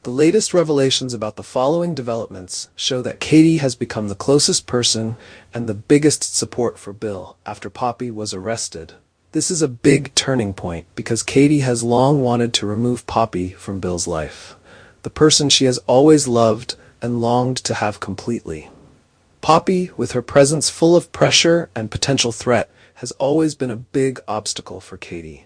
The latest revelations about the following developments show that Katie has become the closest person and the biggest support for Bill after Poppy was arrested. This is a big turning point because Katie has long wanted to remove Poppy from Bill's life, the person she has always loved and longed to have completely. Poppy, with her presence full of pressure and potential threat, has always been a big obstacle for Katie.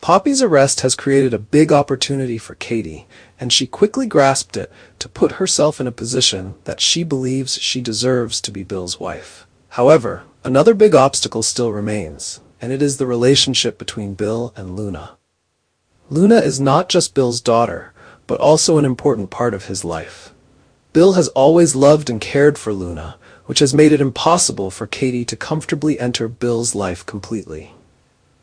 Poppy's arrest has created a big opportunity for Katie, and she quickly grasped it to put herself in a position that she believes she deserves to be Bill's wife. However, another big obstacle still remains, and it is the relationship between Bill and Luna. Luna is not just Bill's daughter, but also an important part of his life. Bill has always loved and cared for Luna, which has made it impossible for Katie to comfortably enter Bill's life completely.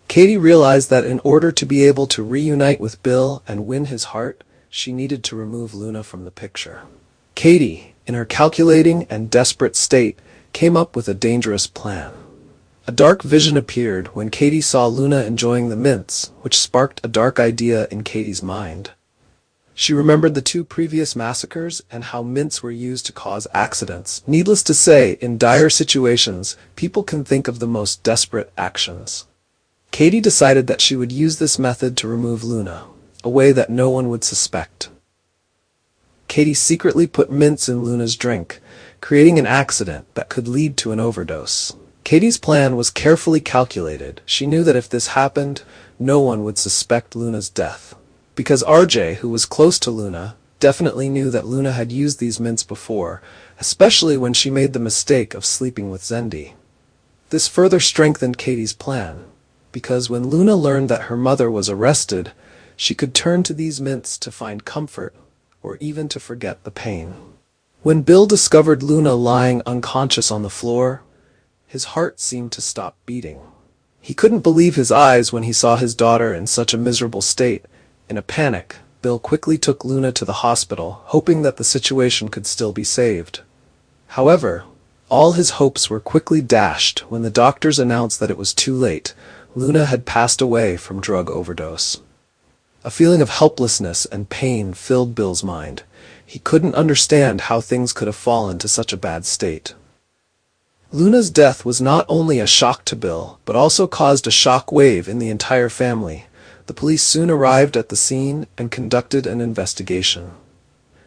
Katie realized that in order to be able to reunite with Bill and win his heart, she needed to remove Luna from the picture. Katie, in her calculating and desperate state, came up with a dangerous plan. A dark vision appeared when Katie saw Luna enjoying the mints, which sparked a dark idea in Katie's mind. She remembered the 2 previous massacres and how mints were used to cause accidents. Needless to say, in dire situations, people can think of the most desperate actions. Katie decided that she would use this method to remove Luna, a way that no one would suspect. Katie secretly put mints in Luna's drink, creating an accident that could lead to an overdose. Katie's plan was carefully calculated. She knew that if this happened, no one would suspect Luna's death. Because RJ, who was close to Luna, definitely knew that Luna had used these mints before, especially when she made the mistake of sleeping with Zendi. This further strengthened Katie's plan, because when Luna learned that her mother was arrested, she could turn to these mints to find comfort, or even to forget the pain. When Bill discovered Luna lying unconscious on the floor, his heart seemed to stop beating. He couldn't believe his eyes when he saw his daughter in such a miserable state. In a panic, Bill quickly took Luna to the hospital, hoping that the situation could still be saved. However, all his hopes were quickly dashed when the doctors announced that it was too late. Luna had passed away from drug overdose. A feeling of helplessness and pain filled Bill's mind. He couldn't understand how things could have fallen to such a bad state. Luna's death was not only a shock to Bill, but also caused a shock wave in the entire family. The police soon arrived at the scene and conducted an investigation.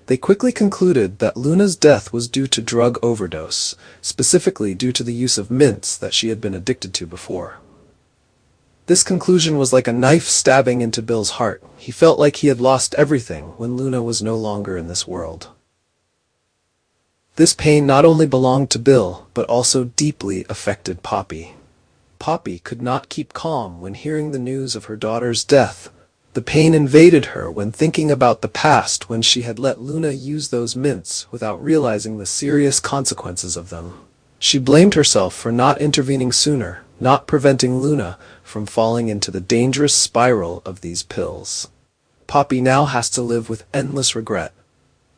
They quickly concluded that Luna's death was due to drug overdose, specifically due to the use of mints that she had been addicted to before. This conclusion was like a knife stabbing into Bill's heart. He felt like he had lost everything when Luna was no longer in this world. This pain not only belonged to Bill, but also deeply affected Poppy. Poppy could not keep calm when hearing the news of her daughter's death. The pain invaded her when thinking about the past when she had let Luna use those mints without realizing the serious consequences of them. She blamed herself for not intervening sooner, not preventing Luna from falling into the dangerous spiral of these pills. Poppy now has to live with endless regret,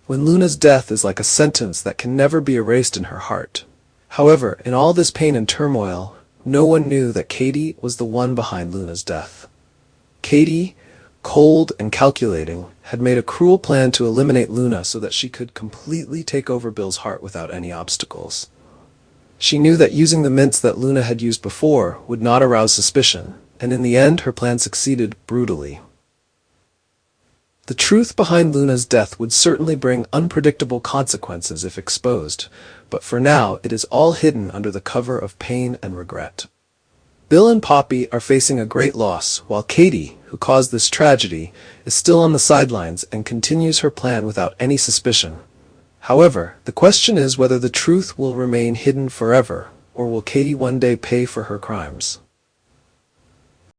when Luna's death is like a sentence that can never be erased in her heart. However, in all this pain and turmoil, no one knew that Katie was the one behind Luna's death. Katie, cold and calculating, had made a cruel plan to eliminate Luna so that she could completely take over Bill's heart without any obstacles. She knew that using the mints that Luna had used before would not arouse suspicion, and in the end her plan succeeded brutally. The truth behind Luna's death would certainly bring unpredictable consequences if exposed, but for now it is all hidden under the cover of pain and regret. Bill and Poppy are facing a great loss, while Katie, who caused this tragedy, is still on the sidelines and continues her plan without any suspicion. However, the question is whether the truth will remain hidden forever, or will Katie one day pay for her crimes?